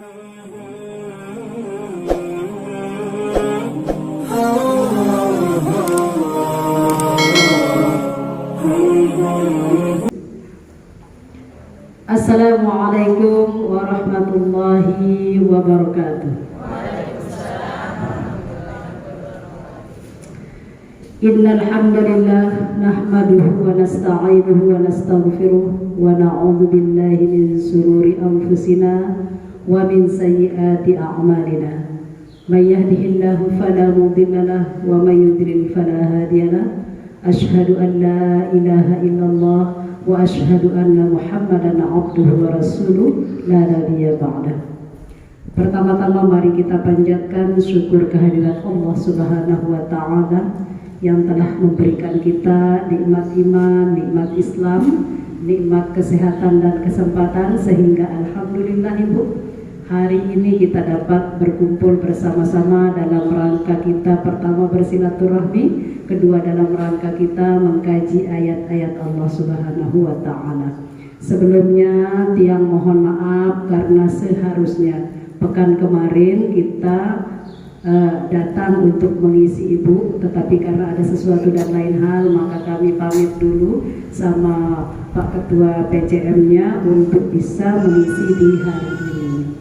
Assalamualaikum warahmatullahi wabarakatuh. Innal hamdalillah nahmaduhu wa nasta'inuhu wa nastaghfiruh wa na'udzu billahi min shururi anfusina wa min sayyiati a'malina. May yahdihillahu fala mudilla lahu wa may yudlil fala hadiya lahu. Asyhadu an la ilaha illallah wa asyhadu anna Muhammadan abduhu wa rasuluh la nabiyya ba'dah. Pertama-tama mari kita panjatkan syukur kehadirat Allah Subhanahu wa taala yang telah memberikan kita nikmat iman, nikmat Islam, nikmat kesehatan dan kesempatan sehingga alhamdulillah Ibu, hari ini kita dapat berkumpul bersama-sama dalam rangka kita pertama bersilaturahmi, kedua dalam rangka kita mengkaji ayat-ayat Allah Subhanahu wa taala. Sebelumnya tiang mohon maaf karena seharusnya pekan kemarin kita datang untuk mengisi Ibu, tetapi karena ada sesuatu dan lain hal maka kami pamit dulu sama Pak Ketua PCM-nya untuk bisa mengisi di hari ini.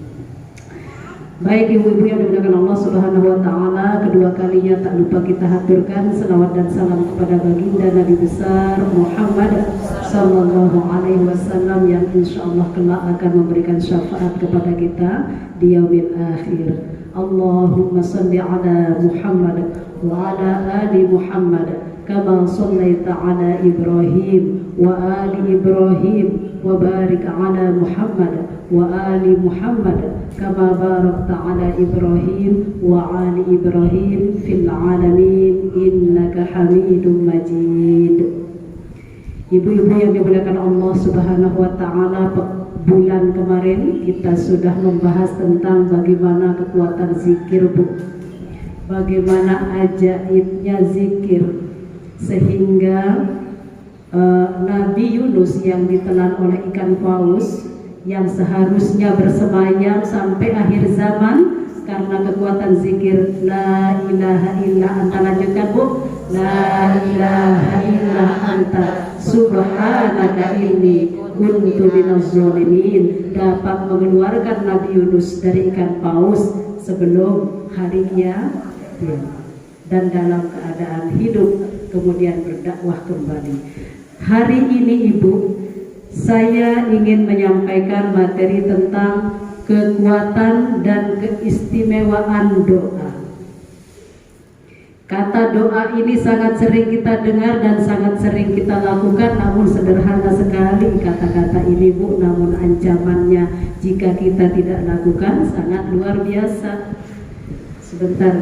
Baik ibu-ibu yang dimuliakan Allah Subhanahu wa taala, kedua kalinya tak lupa kita haturkan selawat dan salam kepada baginda Nabi besar Muhammad sallallahu alaihi wasallam yang insyaallah kelak akan memberikan syafaat kepada kita di yaumil akhir. Allahumma salli ala Muhammad wa ala ali Muhammad kama sallaita ala Ibrahim wa ali Ibrahim wa barik ala Muhammad wa ali Muhammad kama barakta ala Ibrahim wa ali Ibrahim fil alamin innaka Hamidum Majid. Ibu-ibu yang dimuliakan Allah Subhanahu wa taala, bulan kemarin kita sudah membahas tentang bagaimana kekuatan zikir Bu, bagaimana ajaibnya zikir sehingga Nabi Yunus yang ditelan oleh ikan paus yang seharusnya bersemayam sampai akhir zaman karena kekuatan zikir la ilaha illa anta, lanjutkan Bu, la ilaha illa anta subhanaka inni kuntu minaz zalimin, dapat mengeluarkan Nabi Yunus dari ikan paus sebelum harinya dan dalam keadaan hidup kemudian berdakwah kembali. Hari ini Ibu, saya ingin menyampaikan materi tentang kekuatan dan keistimewaan doa. Kata doa ini sangat sering kita dengar dan sangat sering kita lakukan, namun sederhana sekali kata-kata ini Bu, namun ancamannya jika kita tidak lakukan sangat luar biasa. Sebentar,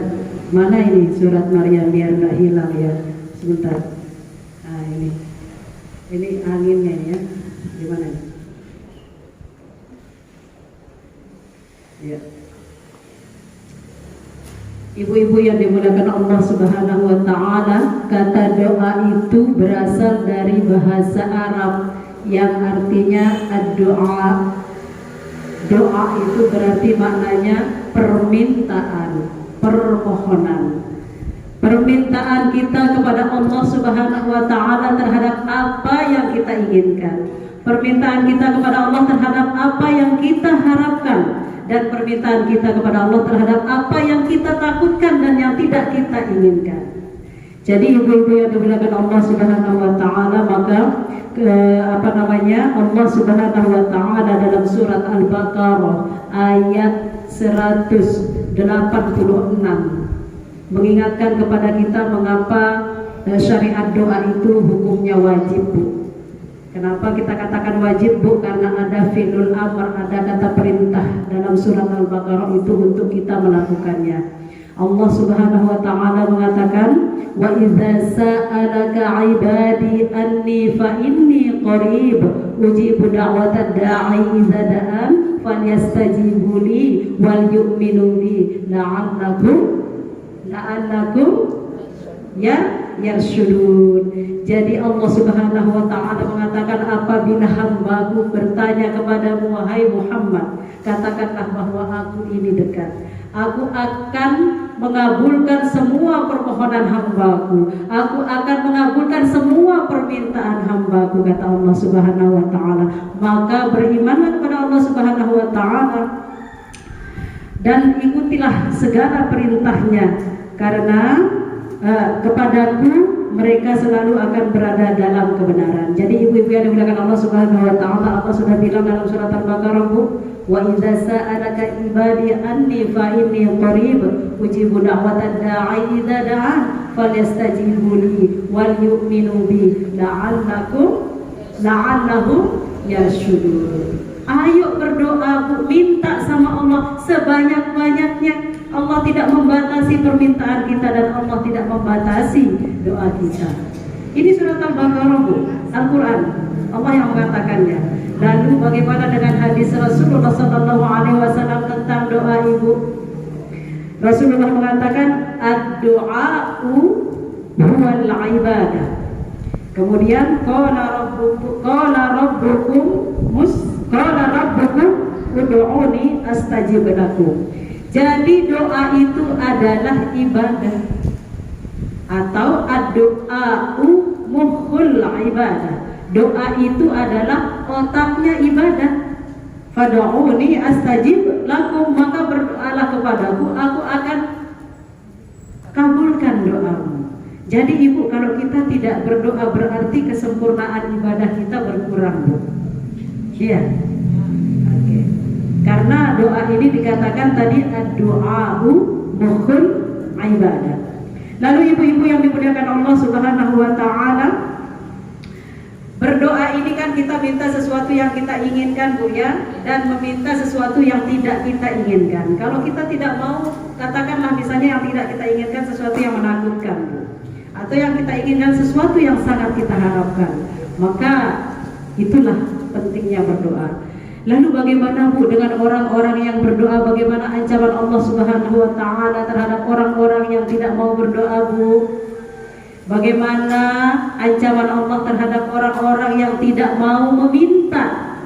mana ini surat Maryam biar nggak hilang ya, sebentar. Nah ini anginnya ya, gimana ya? Ya. Ibu-ibu yang dimuliakan Allah Subhanahu wa taala, kata doa itu berasal dari bahasa Arab yang artinya ad-doa. Doa itu berarti maknanya permintaan, permohonan. Permintaan kita kepada Allah Subhanahu wa taala terhadap apa yang kita inginkan. Permintaan kita kepada Allah terhadap apa yang kita harapkan, dan permintaan kita kepada Allah terhadap apa yang kita takutkan dan yang tidak kita inginkan. Jadi ibu-ibu yang dimuliakan Allah Subhanahu wa taala, maka Allah Subhanahu wa taala dalam surat Al-Baqarah ayat 186 mengingatkan kepada kita mengapa syariat doa itu hukumnya wajib Bu. Kenapa kita katakan wajib Bu? Karena ada fi'lul amr, ada kata perintah dalam surat Al-Baqarah itu untuk kita melakukannya. Allah Subhanahu wa taala mengatakan, wa idza sa'alaka 'ibadi anni fa inni qarib ujibu da'watad da'i idza da'an falyastajibu li wal yu'minu bi la'allakum ya yarsyudun. Jadi Allah Subhanahu wa taala mengatakan, apabila hambaku bertanya kepadamu wahai Muhammad, katakanlah bahwa aku ini dekat. Aku akan mengabulkan semua permohonan hambaku. Aku akan mengabulkan semua permintaan hambaku, kata Allah Subhanahu wa taala. Maka berimanlah kepada Allah Subhanahu wa taala dan ikutilah segala perintahnya, karena kepadaku mereka selalu akan berada dalam kebenaran. Jadi ibu-ibu yang dimuliakan Allah Subhanahu wa taala, Allah sudah bilang dalam surat Al-Baqarah, wa idza sa'alaka ibadi anni fa inni qarib ujibu da'watad da'i idza da'an falyastajibu li wal yu'minu bi la'allahum yarsyudun. Ayo berdoa Bu, minta sama Allah sebanyak-banyaknya. Allah tidak membatasi permintaan kita dan Allah tidak membatasi doa kita. Ini surat Al-Baqarah Bu, Al-Quran, Allah yang mengatakannya. Lalu bagaimana dengan hadis Rasulullah SAW tentang doa ibu? Rasulullah mengatakan ad-du'a'u huwal ibadah. Kemudian qala rabbukum ud'uni astajib lakum. Jadi doa itu adalah ibadah, atau ad-du'a'u mukhul ibadah. Doa itu adalah otaknya ibadah. Fad'uni astajib lakum, maka berdoalah kepadaku, aku akan kabulkan doamu. Jadi ibu, kalau kita tidak berdoa berarti kesempurnaan ibadah kita berkurang Bu. Iya. Oke. Karena doa ini dikatakan tadi ad-du'a'u mukhul ibadah. Lalu ibu-ibu yang dimuliakan Allah Subhanahu wa taala, berdoa ini kan kita minta sesuatu yang kita inginkan Bu ya, dan meminta sesuatu yang tidak kita inginkan. Kalau kita tidak mau, katakanlah misalnya yang tidak kita inginkan sesuatu yang menakutkan Bu, atau yang kita inginkan sesuatu yang sangat kita harapkan, maka itulah pentingnya berdoa. Lalu bagaimana Bu dengan orang-orang yang berdoa? Bagaimana ancaman Allah Subhanahu wa taala terhadap orang-orang yang tidak mau berdoa Bu? Bagaimana ancaman Allah terhadap orang-orang yang tidak mau meminta?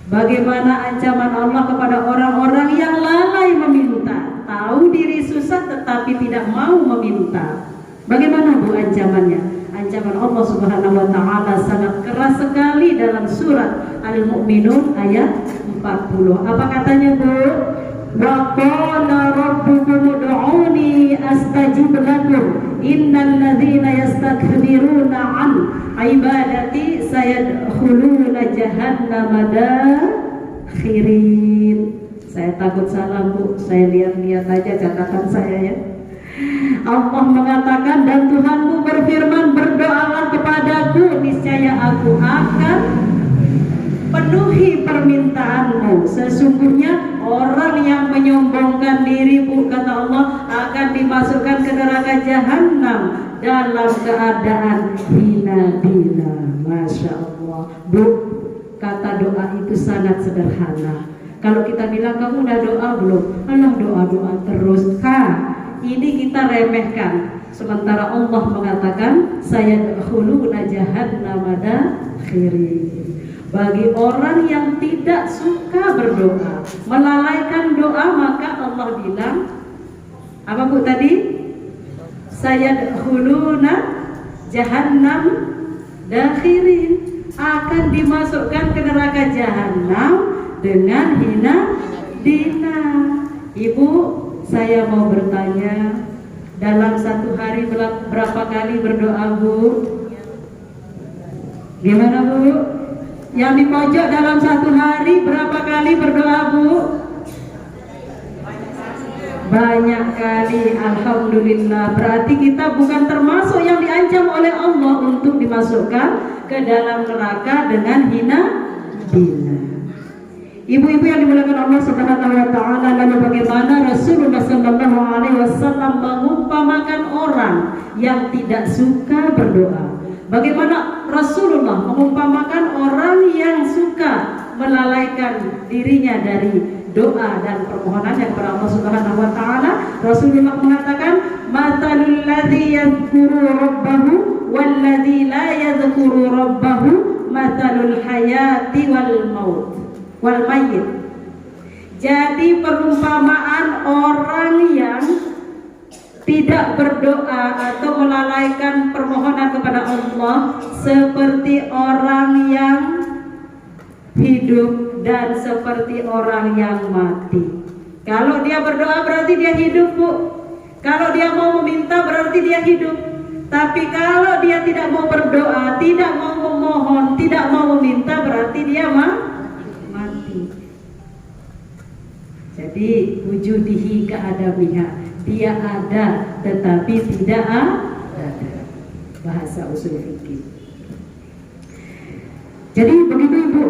Bagaimana ancaman Allah kepada orang-orang yang lalai meminta, tahu diri susah tetapi tidak mau meminta? Bagaimana Bu ancamannya? Ancaman Allah Subhanahu wa taala sangat keras sekali dalam surat Al-Mu'minun ayat 40. Apa katanya Bu? Wa qala rabbukum ud'uni astajib lakum innal ladzina yastakbiruna an ibadati sayadkhuluna jahannama dakhirin. Saya takut salah Bu, saya lihat-lihat aja catatan saya ya. Allah mengatakan, dan Tuhanmu berfirman, berdoalah kepadaku, niscaya aku akan penuhi permintaanmu. Sesungguhnya orang yang menyombongkan diri Bu, kata Allah, akan dimasukkan ke neraka jahanam dalam keadaan hina-hina. Masya Allah Bu, kata doa itu sangat sederhana. Kalau kita bilang kamu udah doa belum? Alah doa-doa terus. Ini kita remehkan. Sementara Allah mengatakan sayadkhuluna jahannama dakhirin. Bagi orang yang tidak suka berdoa, melalaikan doa, maka Allah bilang apa Bu tadi? Sayadkhuluna jahannam dakhirin, akan dimasukkan ke neraka jahanam dengan hina-hina. Ibu, saya mau bertanya, dalam satu hari berapa kali berdoa Bu? Gimana Bu? Yang di pojok dalam satu hari berapa kali berdoa Bu? Banyak kali, alhamdulillah. Berarti kita bukan termasuk yang diancam oleh Allah untuk dimasukkan ke dalam neraka dengan hina-hina. Ibu-ibu yang dimuliakan Allah Subhanahu wa taala, lalu bagaimana Rasulullah sallallahu alaihi wasallam mengumpamakan orang yang tidak suka berdoa? Bagaimana Rasulullah mengumpamakan orang yang suka melalaikan dirinya dari doa dan permohonan yang kepada Allah Subhanahu wa taala? Rasulullah mengatakan, matalul ladzi yadhkuru rabbahu wal ladzi la yadhkuru rabbahu matalul hayati wal mayyit. Jadi perumpamaan orang yang tidak berdoa atau melalaikan permohonan kepada Allah seperti orang yang hidup dan seperti orang yang mati. Kalau dia berdoa berarti dia hidup, Bu. Kalau dia mau meminta berarti dia hidup. Tapi kalau dia tidak mau berdoa, tidak mau memohon, tidak mau meminta berarti dia mati. Jadi wujudihi ka'adamiha, dia ada tetapi tidak ada. Bahasa usul fikih. Jadi begitu Ibu,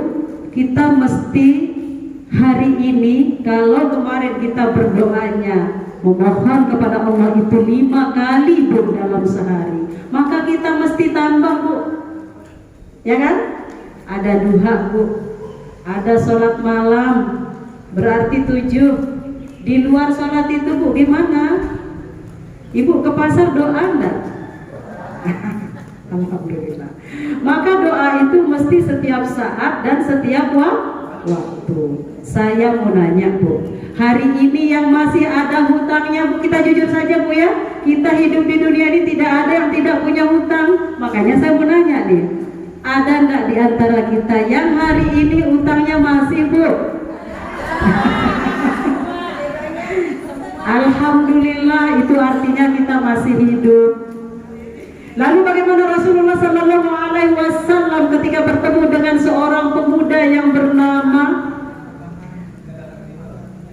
kita mesti hari ini, kalau kemarin kita berdoanya memohon kepada Allah itu 5 kali Bu dalam sehari, maka kita mesti tambah Bu, ya kan? Ada duha Bu, ada sholat malam, berarti 7. Di luar sholat itu Bu gimana? Ibu ke pasar doa enggak? Alhamdulillah. Maka doa itu mesti setiap saat dan setiap waktu. Saya mau nanya Bu, hari ini yang masih ada hutangnya Bu, kita jujur saja Bu ya, kita hidup di dunia ini tidak ada yang tidak punya hutang. Makanya saya mau nanya nih, ada enggak di antara kita yang hari ini hutangnya masih Bu? Alhamdulillah, itu artinya kita masih hidup. Lalu bagaimana Rasulullah Sallallahu Alaihi Wasallam ketika bertemu dengan seorang pemuda yang bernama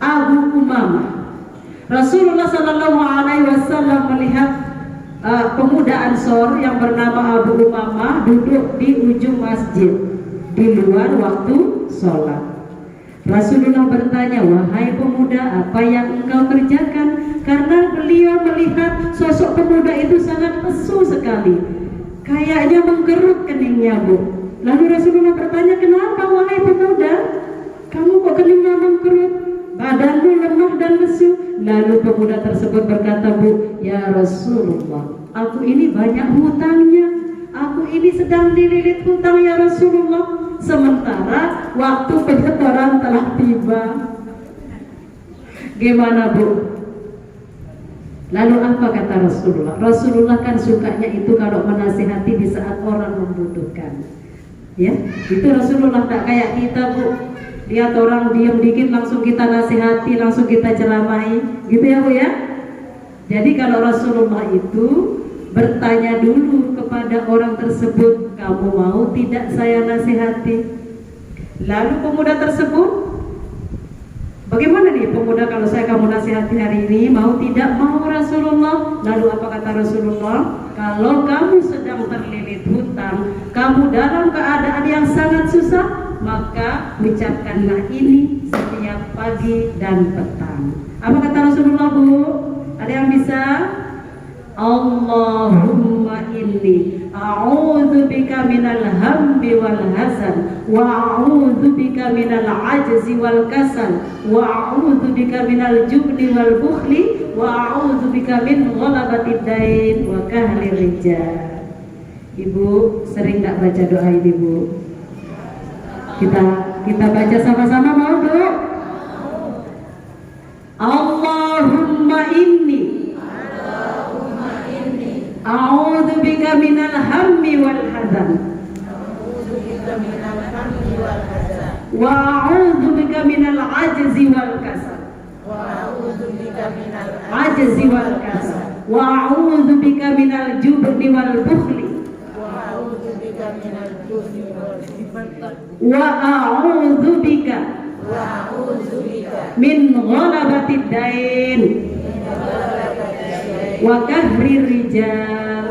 Abu Umamah? Rasulullah Sallallahu Alaihi Wasallam melihat pemuda Ansor yang bernama Abu Umamah duduk di ujung masjid di luar waktu sholat. Rasulullah bertanya, wahai pemuda, apa yang engkau kerjakan? Karena beliau melihat sosok pemuda itu sangat lesu sekali, kayaknya mengkerut keningnya Bu. Lalu Rasulullah bertanya, kenapa wahai pemuda, kamu kok keningnya mengkerut, badanmu lemah dan lesu? Lalu pemuda tersebut berkata, Bu, ya Rasulullah, aku ini banyak hutangnya, aku ini sedang dililit hutang ya Rasulullah. Sementara waktu penyetoran telah tiba. Gimana Bu? Lalu apa kata Rasulullah? Rasulullah kan sukanya itu kalau menasihati di saat orang membutuhkan. Ya, itu Rasulullah tak kayak kita Bu. Lihat orang diam dikit langsung kita nasihati, langsung kita ceramahi, gitu ya Bu ya. Jadi kalau Rasulullah itu bertanya dulu kepada orang tersebut, kamu mau tidak saya nasihati? Lalu pemuda tersebut, bagaimana nih pemuda kalau saya kamu nasihati hari ini, mau tidak mau Rasulullah? Lalu apa kata Rasulullah? Kalau kamu sedang terlilit hutang, kamu dalam keadaan yang sangat susah, maka ucapkanlah ini setiap pagi dan petang. Apa kata Rasulullah Bu? Ada yang bisa? Allahumma inni a'udzu bika minal hammi wal hazan wa a'udzu bika minal ajzi wal kasal wa a'udzu bika minal jubni wal bukhli wa a'udzu bika min ghalabatid dain wa kahli rijal. Ibu sering enggak baca doa ini Bu? Kita baca sama-sama, mau Bu? Allahumma inni a'udzu bika minal hammi wal hazan wa a'udzu bika minal ajzi wal kasal wa a'udzu bika minal jubni wal bukhli wa a'udzu bika min ghalabatid dain wa kahri rijal.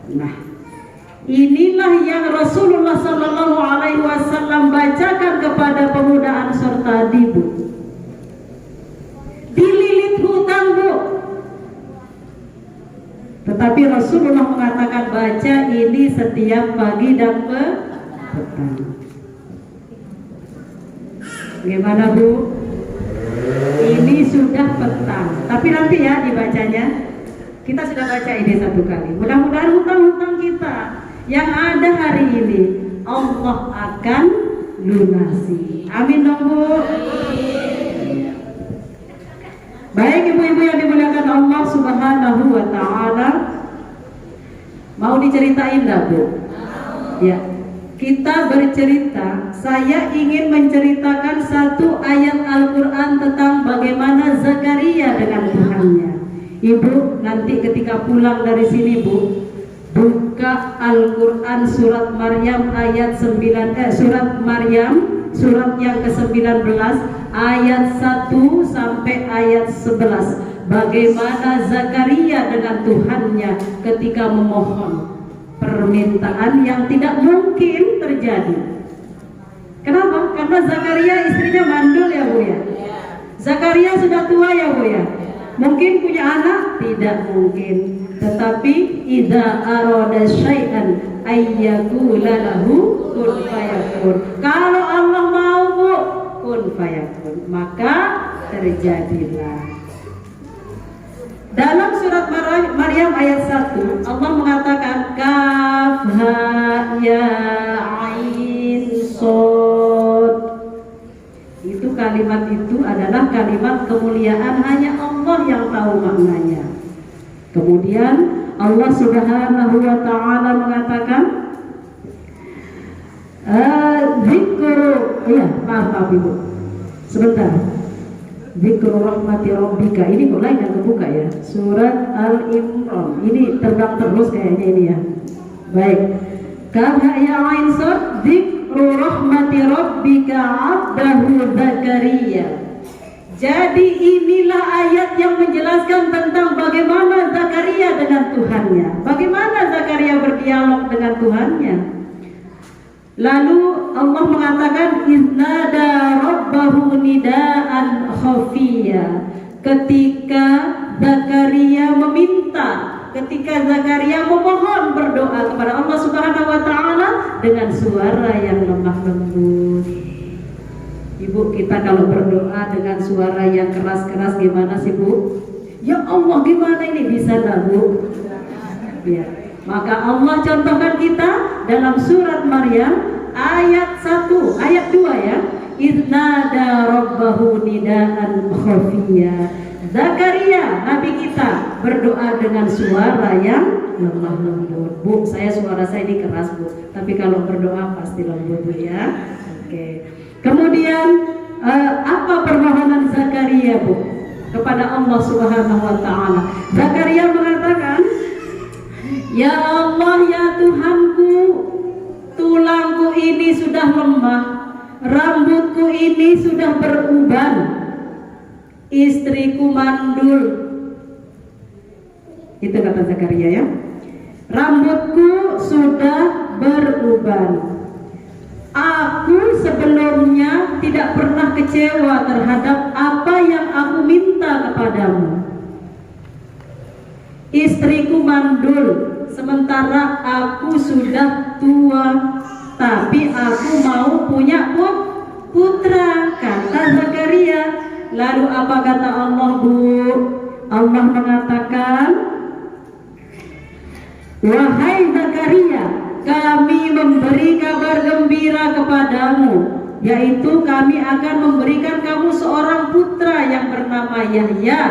Nah, inilah yang Rasulullah Sallallahu Alaihi Wasallam bacakan kepada pemuda Ansor tadi Bu. Dililit hutang Bu, tetapi Rasulullah mengatakan baca ini setiap pagi dan petang. Bagaimana Bu? Ini sudah petang. Tapi nanti ya dibacanya. Kita sudah baca ini satu kali. Mudah-mudahan hutang-hutang kita yang ada hari ini Allah akan lunasi. Amin dong Bu. Baik ibu-ibu yang dimuliakan Allah Subhanahu wa Ta'ala, mau diceritain enggak Bu? Ya. Kita bercerita, saya ingin menceritakan satu ayat Al-Quran tentang bagaimana Zakaria dengan Tuhannya. Ibu nanti ketika pulang dari sini Bu, buka Al-Quran surat Maryam ayat 9, surat Maryam surat yang ke-19 ayat 1 sampai ayat 11. Bagaimana Zakaria dengan Tuhannya ketika memohon permintaan yang tidak mungkin terjadi. Kenapa? Karena Zakaria istrinya mandul ya Bu ya. Zakaria sudah tua ya Bu ya. Mungkin punya anak? Tidak mungkin. Tetapi idza arada syai'an ayyakula lahu kun fayakun. Kalau Allah mau Bu, kun fayakun, maka terjadilah. Dalam surat Maryam ayat 1 Allah mengatakan kaf ha ya ain shad. Itu kalimat itu adalah kalimat kemuliaan, hanya Allah yang tahu maknanya. Kemudian Allah Subhanahu wa Ta'ala mengatakan maaf Ibu sebentar. Zikru rahmati rabbika, ini kok lain yang kebuka ya, surat Al-Imran. Ini terbang terus kayaknya ini ya. Baik, kaf ya ain shad, zikru rahmati rabbika abdahu Zakaria. Jadi inilah ayat yang menjelaskan tentang bagaimana Zakaria dengan Tuhannya, bagaimana Zakaria berdialog dengan Tuhannya. Lalu Allah mengatakan iznada rabbahu nidaan khafiyya. Ketika Zakaria meminta, ketika Zakaria memohon berdoa kepada Allah Subhanahu wa Ta'ala dengan suara yang lemah lembut. Ibu, kita kalau berdoa dengan suara yang keras-keras gimana sih Bu? Ya Allah, gimana ini bisa enggak Bu? Ya. Maka Allah contohkan kita dalam surat Maryam ayat 1, ayat 2 ya. Iznada rabbahu nidaan khafiyya. Zakaria, nabi kita, berdoa dengan suara yang lemah lembut. Bu, suara saya ini keras Bu, tapi kalau berdoa pasti lembut Bu ya. Oke. Kemudian apa permohonan Zakaria Bu kepada Allah Subhanahu wa Ta'ala? Zakaria mengatakan, ya Allah, ya Tuhanku, tulangku ini sudah lemah, rambutku ini sudah beruban, istriku mandul. Itu kata Zakaria ya. Rambutku sudah beruban. Aku sebelumnya tidak pernah kecewa terhadap apa yang aku minta kepadamu. Istriku mandul, sementara aku sudah tua, tapi aku mau punya putra, kata Zakaria. Lalu apa kata Allah Bu? Allah mengatakan, wahai Zakaria, kami memberi kabar gembira kepadamu, yaitu kami akan memberikan kamu seorang putra yang bernama Yahya,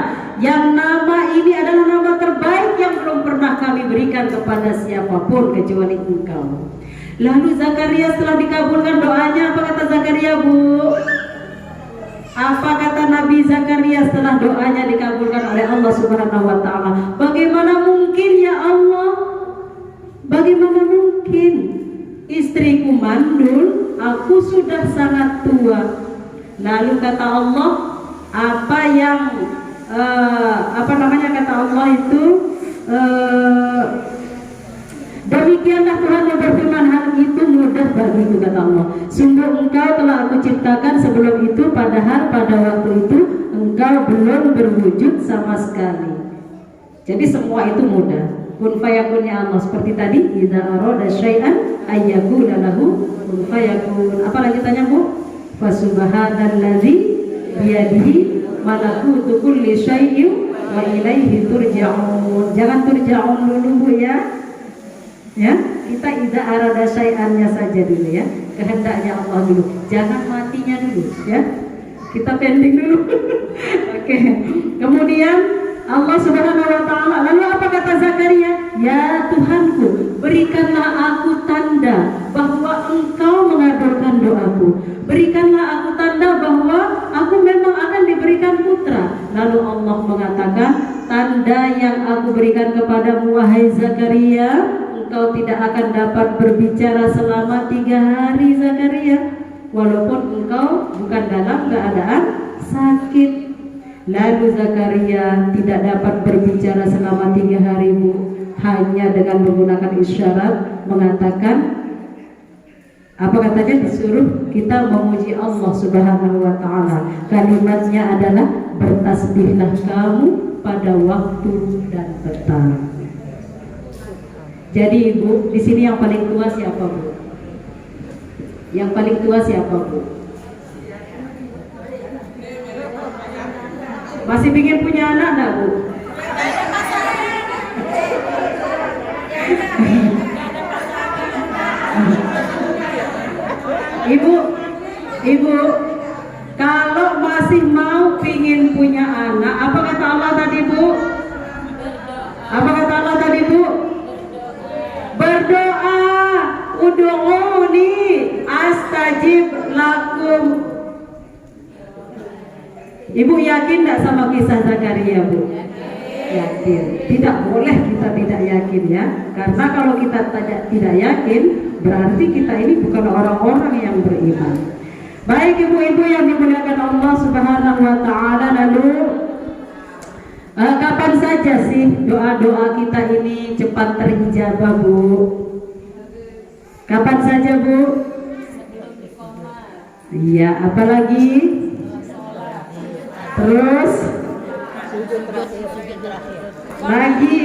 yang nama ini adalah nama terbaik yang belum pernah kami berikan kepada siapapun kecuali engkau. Lalu Zakaria setelah dikabulkan doanya, apa kata Zakaria Bu? Apa kata Nabi Zakaria setelah doanya dikabulkan oleh Allah Subhanahu wa Ta'ala? Bagaimana mungkin ya Allah? Bagaimana mungkin? Istriku mandul, aku sudah sangat tua. Lalu kata Allah, apa yang kata Allah itu, demikianlah Tuhan yang berfirman, hal itu mudah bagiku, kata Allah. Sungguh engkau telah aku ciptakan sebelum itu, padahal pada waktu itu engkau belum berwujud sama sekali. Jadi semua itu mudah. Kun fayakunnya Allah, seperti tadi, idza arada syai'an ayyakula lahu kun fayakun. Apa lanjutannya Bu? Fa subhanallazi biyadihi malakutu kulli syai'in wa ilaihi turja'un. Jangan turja'un dulu Bu ya. Ya, kita idza arada syai'annya saja dulu ya. Kehendaknya Allah dulu. Jangan matinya dulu ya. Kita pending dulu. Oke. Kemudian Allah Subhanahu wa taala, lalu apa kata Zakaria? Ya Tuhanku, berikanlah aku tanda bahwa Engkau mengabulkan doaku. Berikanlah aku tanda bahwa aku memang akan diberikan putra. Lalu Allah mengatakan, tanda yang aku berikan kepadamu wahai Zakaria, engkau tidak akan dapat berbicara selama 3 hari Zakaria, walaupun engkau bukan dalam keadaan sakit. Lalu Zakaria tidak dapat berbicara selama 3 hari Bu, hanya dengan menggunakan isyarat mengatakan, apa katanya, disuruh kita memuji Allah Subhanahu wa taala. Kalimatnya adalah, bertasbihlah kamu pada waktu dan petang. Jadi Ibu, di sini yang paling tua siapa Bu? Yang paling tua siapa Bu? Masih ingin punya anak enggak Bu? Ibu, kalau masih mau pingin punya anak, apa kata Allah tadi Bu? Apa kata Allah tadi Bu? Berdoa, ud'uni astajib lakum. Ibu yakin tidak sama kisah Zakaria Bu? Yakin. Tidak boleh kita tidak yakin ya. Karena kalau kita tidak yakin, berarti kita ini bukan orang-orang yang beriman. Baik ibu-ibu yang dimuliakan Allah Subhanahu wa taala, lalu kapan saja sih doa-doa kita ini cepat terijabah Bu? Kapan saja Bu? Iya, apalagi? Terus lagi.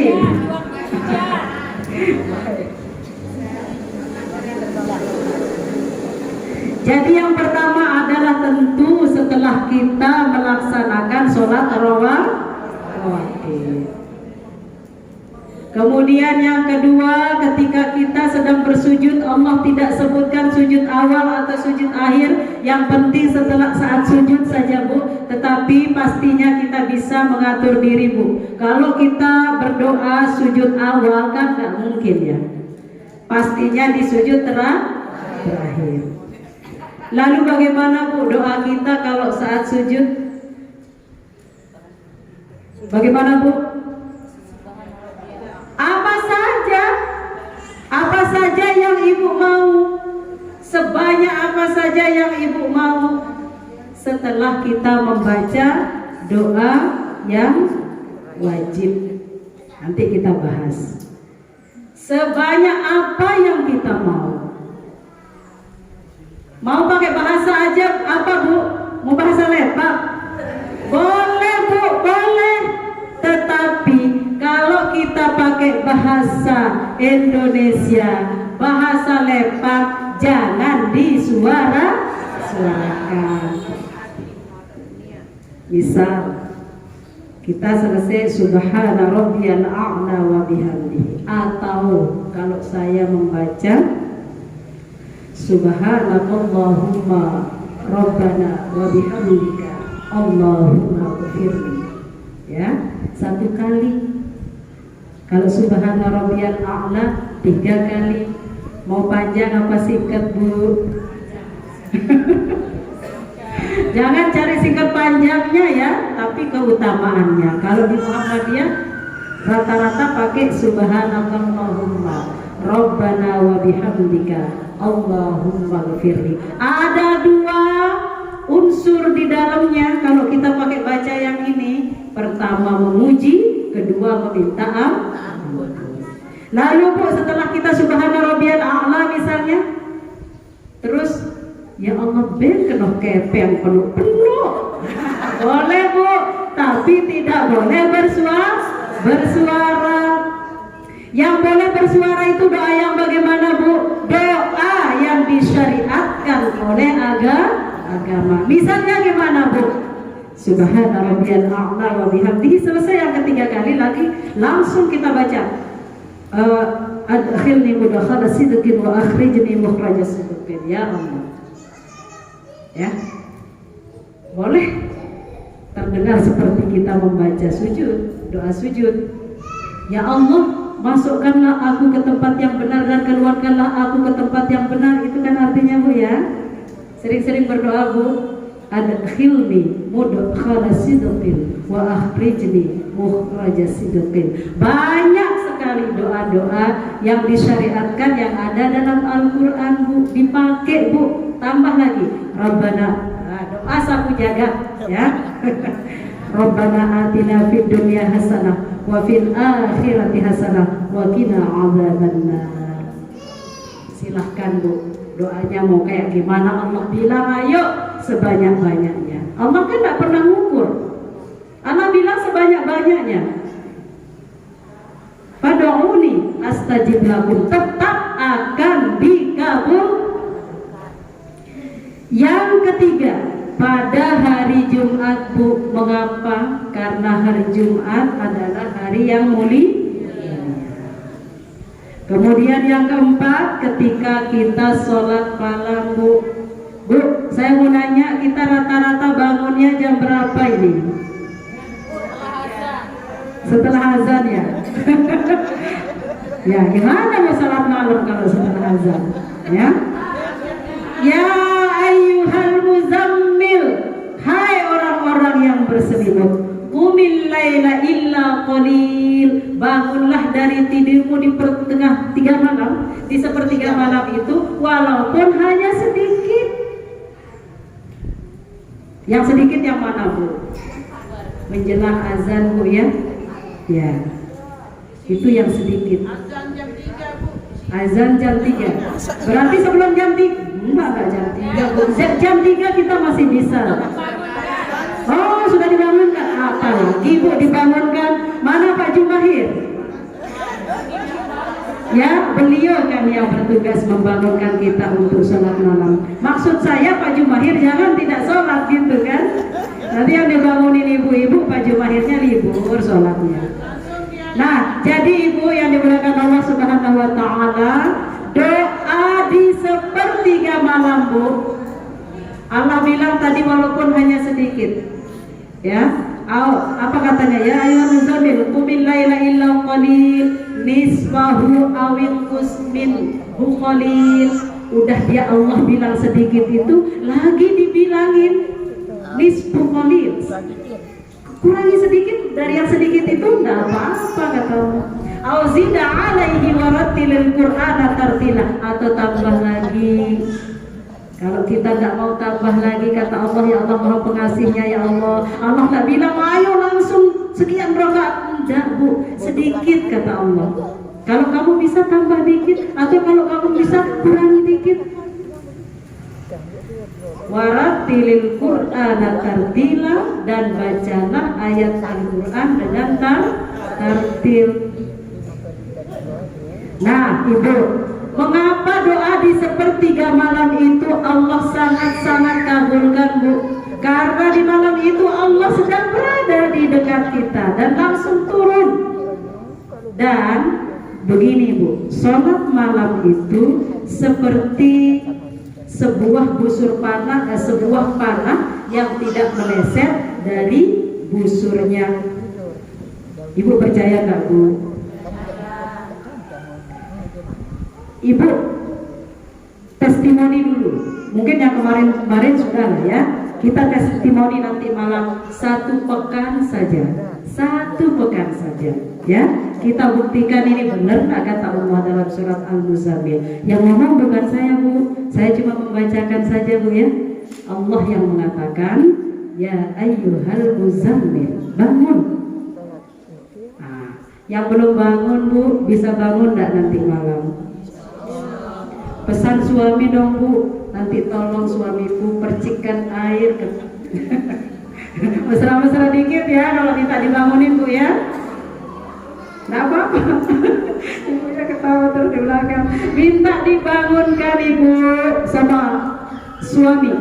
Jadi yang pertama adalah tentu setelah kita melaksanakan sholat rawatib. Kemudian yang kedua, ketika kita sedang bersujud, Allah tidak sebutkan sujud awal atau sujud akhir. Yang penting setelah saat sujud saja Bu. Tetapi pastinya kita bisa mengatur diri Bu. Kalau kita berdoa sujud awal kan nggak mungkin ya. Pastinya di sujud terakhir. Lalu bagaimana Bu doa kita kalau saat sujud? Bagaimana Bu? Apa saja yang ibu mau, sebanyak apa saja yang ibu mau, setelah kita membaca doa yang wajib. Nanti kita bahas sebanyak apa yang kita mau. Mau pakai bahasa aja apa Bu? Mau bahasa lepak? Boleh Bu, boleh. Tetapi kalau kita pakai bahasa Indonesia, bahasa lepak, jangan disuarakan. Misal kita selesai subhana rabbiyal a'la wa bihamdihi, atau kalau saya membaca subhanakallahumma rabbana wa bihamdika Allahumma ighfirli, ya, 1 kali. Kalau subhana rabbiyal a'la 3 kali. Mau panjang apa singkat Bu? Jangan cari singkat panjangnya ya, tapi keutamaannya. Kalau di Muhammadiyah rata-rata pakai subhanakallahumma rabbana wa bihamdika Allahumma ighfirli. Ada 2 unsur di dalamnya kalau kita pakai baca yang ini. Pertama memuji, kedua meminta ampun. Lalu Bu, setelah kita subhana rabbiyal a'la misalnya, terus ya Allah ben kena kepeng penuh. Boleh Bu, tapi tidak boleh bersuara. Yang boleh bersuara itu doa yang bagaimana Bu? Doa yang disyariatkan oleh agama. Misalnya gimana Bu? Subhana rabbiyal a'la wa bihamdihi. Selesai yang ketiga kali lagi langsung kita baca adkhilni mudkhala sidqin wa akhrijni mukhraja sidqin. Ya Allah. Ya. Boleh terdengar seperti kita membaca sujud, doa sujud. Ya Allah, masukkanlah aku ke tempat yang benar dan keluarkanlah aku ke tempat yang benar. Itu kan artinya Bu ya. Sering-sering berdoa Bu. Adkhilni mudkhala sidqin wa akhrijni mukhraja sidqin. Banyak sekali doa-doa yang disyariatkan yang ada dalam Al-Qur'an Bu, dipakai Bu. Tambah lagi Rabbana, doa sapu jaga ya. Rabbana atina fid dunya hasanah wa fil akhirati hasanah wa qina adzabannar. Silahkan Bu, doanya mau kayak gimana Allah bilang ayo sebanyak-banyaknya. Allah kan tidak pernah ngukur. Allah bilang sebanyak-banyaknya. Fad'uni astajib lakum, tetap akan dikabul. Yang ketiga, pada hari Jumat Bu, mengapa? Karena hari Jumat adalah hari yang mulia. Kemudian yang keempat, ketika kita sholat malam Bu. Bu, saya mau nanya, kita rata-rata bangunnya jam berapa ini? Setelah azan ya? Ya, gimana mau sholat malam kalau setelah azan? Ya? Ya ayyuhal muzammil, hai orang-orang yang berselimut, qumil laila illa qalil, bangunlah dari tidurmu di sepertiga malam itu walaupun hanya sedikit. Yang sedikit yang mana Bu? Menjelang azan Bu ya? Ya. Itu yang sedikit. Azan jam 3 Bu. Azan jam 3. Berarti sebelum jam 3. Enggak jam 3 Bu. Jam 3 kita masih bisa. Oh, sudah dibangunkan. Apa lagi Bu dibangunkan? Mana Pak Jumahir? Ya, beliau kan yang bertugas membangunkan kita untuk sholat malam. Maksud saya Pak Jumahir jangan tidak sholat gitu kan. Nanti yang dibangunin ibu-ibu, Pak Jumahirnya libur sholatnya. Nah, jadi ibu yang dimuliakan Allah Subhanahu wa ta'ala, doa di sepertiga malam Bu, Allah bilang tadi walaupun hanya sedikit. Ya, apa katanya? Ya ayyuhal muzammil qumil laila illa qalil nisfahu awin minhu qalil. Udah dia Allah bilang sedikit itu lagi dibilangin nisfu qalil. Kurangi sedikit dari yang sedikit itu enggak apa-apa kata Allah. Auzida alaihi warattilil qur'ana tartila, atau tambah lagi. Kalau kita tidak mau tambah lagi, kata Allah, ya Allah Maha Pengasihnya ya Allah. Allah tak bilang ayo langsung sekian rakaat, enggak Bu, sedikit kata Allah. Kalau kamu bisa tambah dikit, atau kalau kamu bisa kurangi dikit. Warattilil Qur'ana tartila, dan bacalah ayat Al-Qur'an dengan tartil. Nah Ibu, mengapa doa di sepertiga malam itu Allah sangat-sangat kabulkan Bu? Karena di malam itu Allah sedang berada di dekat kita dan langsung turun. Dan begini Bu, sholat malam itu seperti sebuah busur panah, sebuah panah yang tidak meleset dari busurnya. Ibu percaya nggak Bu? Ibu testimoni dulu. Mungkin yang kemarin sudah lah ya. Kita testimoni nanti malam 1 pekan saja. 1 pekan saja. Ya, kita buktikan ini benar nggak kata Allah dalam surat Al-Muzammil. Yang ngomong bukan saya Bu, saya cuma membacakan saja Bu ya. Allah yang mengatakan, ya ayyuhal muzammil, bangun. Nah, yang belum bangun Bu, bisa bangun nggak nanti malam? Pesan suami dong Bu, nanti tolong suamiku percikan air ke mesra-mesra dikit ya kalau minta dibangunin Bu ya. Nggak apa-apa. Ibunya ketawa terus di belakang. Minta dibangunkan Ibu sama suami.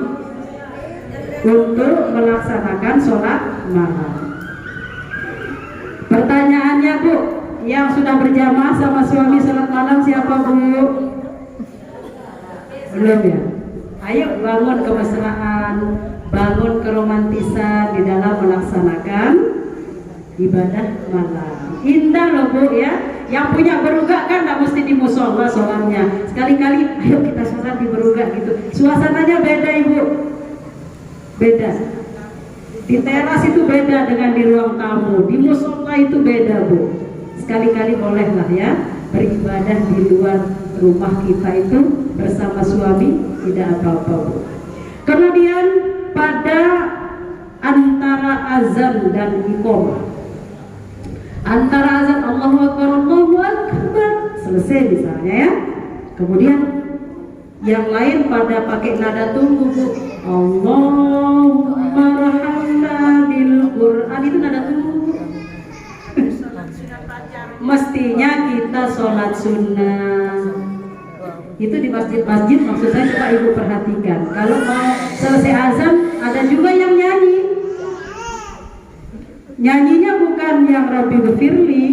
untuk melaksanakan sholat malam. Pertanyaannya Bu, yang sudah berjamaah sama suami sholat malam siapa Bu? Belum ya? Ayo bangun kemesraan, bangun keromantisan di dalam melaksanakan ibadah malam. Indah loh Bu ya. Yang punya berugak kan nggak mesti di musola sholatnya. Sekali-kali ayo kita sholat di berugak gitu. Suasananya beda Ibu. Beda. Di teras itu beda dengan di ruang tamu. Di musola itu beda Bu. Sekali-kali bolehlah ya beribadah di luar rumah kita itu bersama suami, tidak apa-apa Bu. Kemudian pada antara azan dan iqamah, antara azan Allahu Akbar selesai misalnya ya, kemudian yang lain pada pakai nada tunggu Bu. Allahumma rahamna bil Quran, itu nada tunggu. Mestinya kita sholat sunnah itu di masjid-masjid, maksud saya coba Ibu perhatikan. Kalau mau selesai azan ada juga yang nyanyi. Nyanyinya bukan yang Rabbi Ghafirli,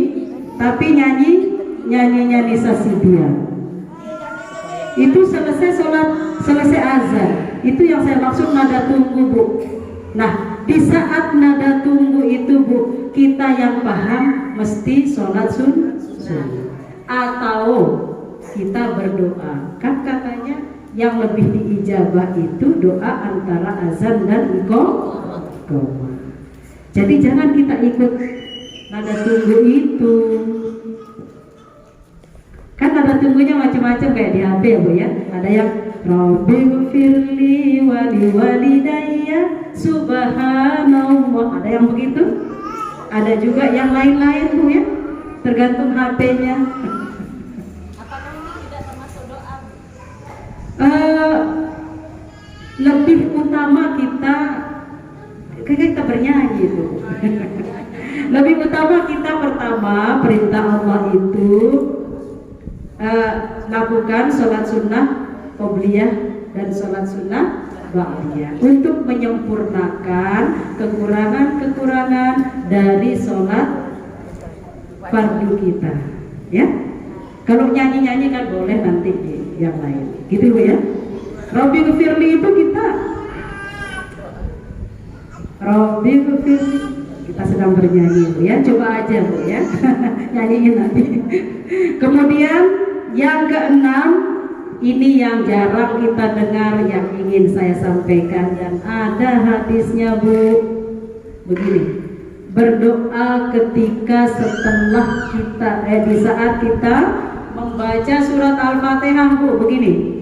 tapi nyanyinya Nisa Sibian. Itu selesai sholat, selesai azan. Itu yang saya maksud nada tunggu Bu. Nah, di saat nada tunggu itu Bu, kita yang paham mesti sholat sunnah. Atau kita berdoa. Kan katanya yang lebih diijabah itu doa antara azan dan iqamah. Jadi jangan kita ikut nada tunggu itu. Kan nada tunggunya macam-macam kayak di HP ya Bu ya. Ada yang Rabbighfirli wa liwalidayya subhanallah. Ada yang begitu. Ada juga yang lain-lain Bu ya. Tergantung HP-nya. Apakah ini tidak termasuk doa? Lebih utama kita bernyanyi itu. Lebih utama kita pertama perintah Allah itu lakukan sholat sunnah qobliyah dan sholat sunnah ba'diyah untuk menyempurnakan kekurangan-kekurangan dari sholat fardu kita, ya. Kalau nyanyi-nyanyi kan boleh nanti di yang lain, gitu Bu ya. Rabbi Ghafirli itu kita Rabbi Ghafirli, kita sedang bernyanyi Bu ya, coba aja Bu ya. Nyanyiin nanti. Kemudian yang keenam, ini yang jarang kita dengar, yang ingin saya sampaikan dan ada hadisnya Bu. Begini, berdoa ketika setelah kita di saat kita membaca surat Al-Fatihah Bu. Begini,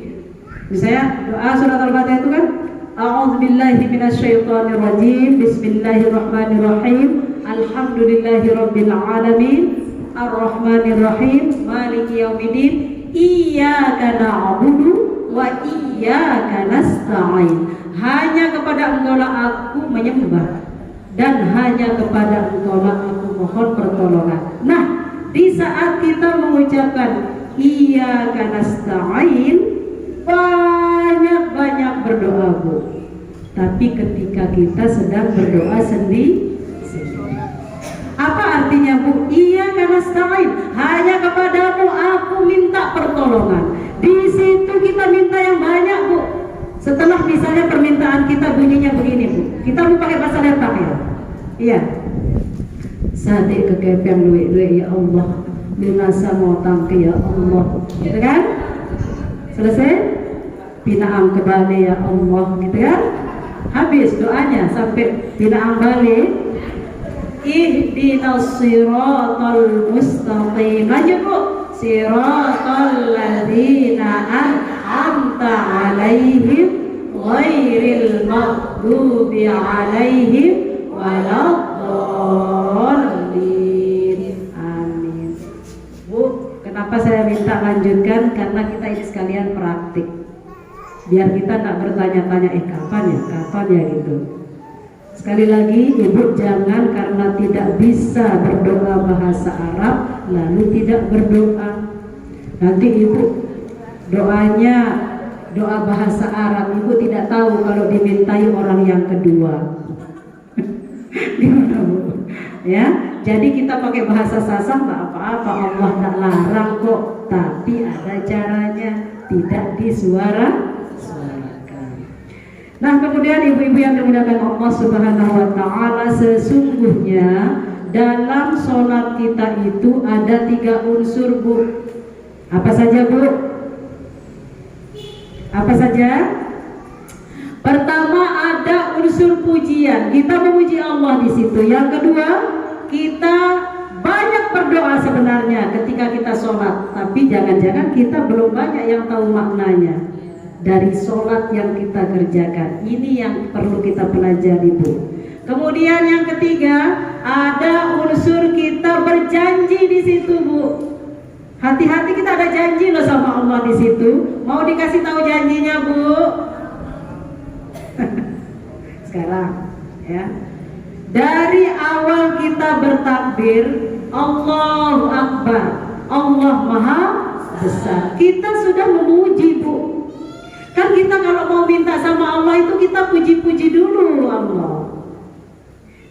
misalnya doa surat Al-Fatihah itu kan A'udzubillahi minasyaitonirrajim, bismillahirrahmanirrahim, alhamdulillahirabbil alamin, arrahmanirrahim, maliki yaumiddin, iyyaka na'budu wa iyyaka nasta'in. Hanya kepada Engkaulah aku menyembah dan hanya kepada Engkaulah aku mohon pertolongan. Nah, di saat kita mengucapkan iyyaka nasta'in, banyak berdoa Bu. Tapi ketika kita sedang berdoa sendiri, apa artinya Bu? Iyyaka nasta'in, hanya kepadamu aku minta pertolongan. Di situ kita minta yang banyak Bu. Setelah misalnya permintaan kita bunyinya begini Bu, kita mau pakai bahasa letak ya. Iya. Sadik kekepeng luwe ya Allah, lunasa mau tangke ya Allah, gitu kan? Selesai? Binaang kembali ya Allah, gitu kan? Habis doanya sampai binaang balik. Ihdinas siratal mustaqim. Lanjut Bu. Siratal ladzina an'amta 'alaihim ghairil maghdubi 'alaihim waladdallin. Amin. Bu, kenapa saya minta lanjutkan? Karena kita ini sekalian praktik. Biar kita tak bertanya-tanya kapan ya gitu. Sekali lagi Ibu jangan karena tidak bisa berdoa bahasa Arab lalu tidak berdoa. Nanti Ibu doanya doa bahasa Arab, ibu tidak tahu kalau dimintai orang yang kedua. Gimana Bu? Ya, jadi kita pakai bahasa sasah nggak apa-apa, Allah nggak larang kok, tapi ada caranya, tidak disuarakan. Nah, kemudian ibu-ibu yang dimuliakan Allah Subhanahu wa taala, sesungguhnya dalam sholat kita itu ada 3 unsur Bu. Apa saja Bu? Apa saja? Pertama ada unsur pujian, kita memuji Allah di situ. Yang kedua, kita banyak berdoa sebenarnya ketika kita sholat, tapi jangan-jangan kita belum banyak yang tahu maknanya dari sholat yang kita kerjakan. Ini yang perlu kita pelajari Bu. Kemudian yang ketiga, ada unsur kita berjanji di situ Bu. Hati-hati, kita ada janji loh sama Allah di situ. Mau dikasih tahu janjinya Bu? Sekarang ya, dari awal kita bertakbir Allahu Akbar, Allah Maha Besar, kita sudah memuji Bu. Kan kita kalau mau minta sama Allah itu kita puji-puji dulu Allah.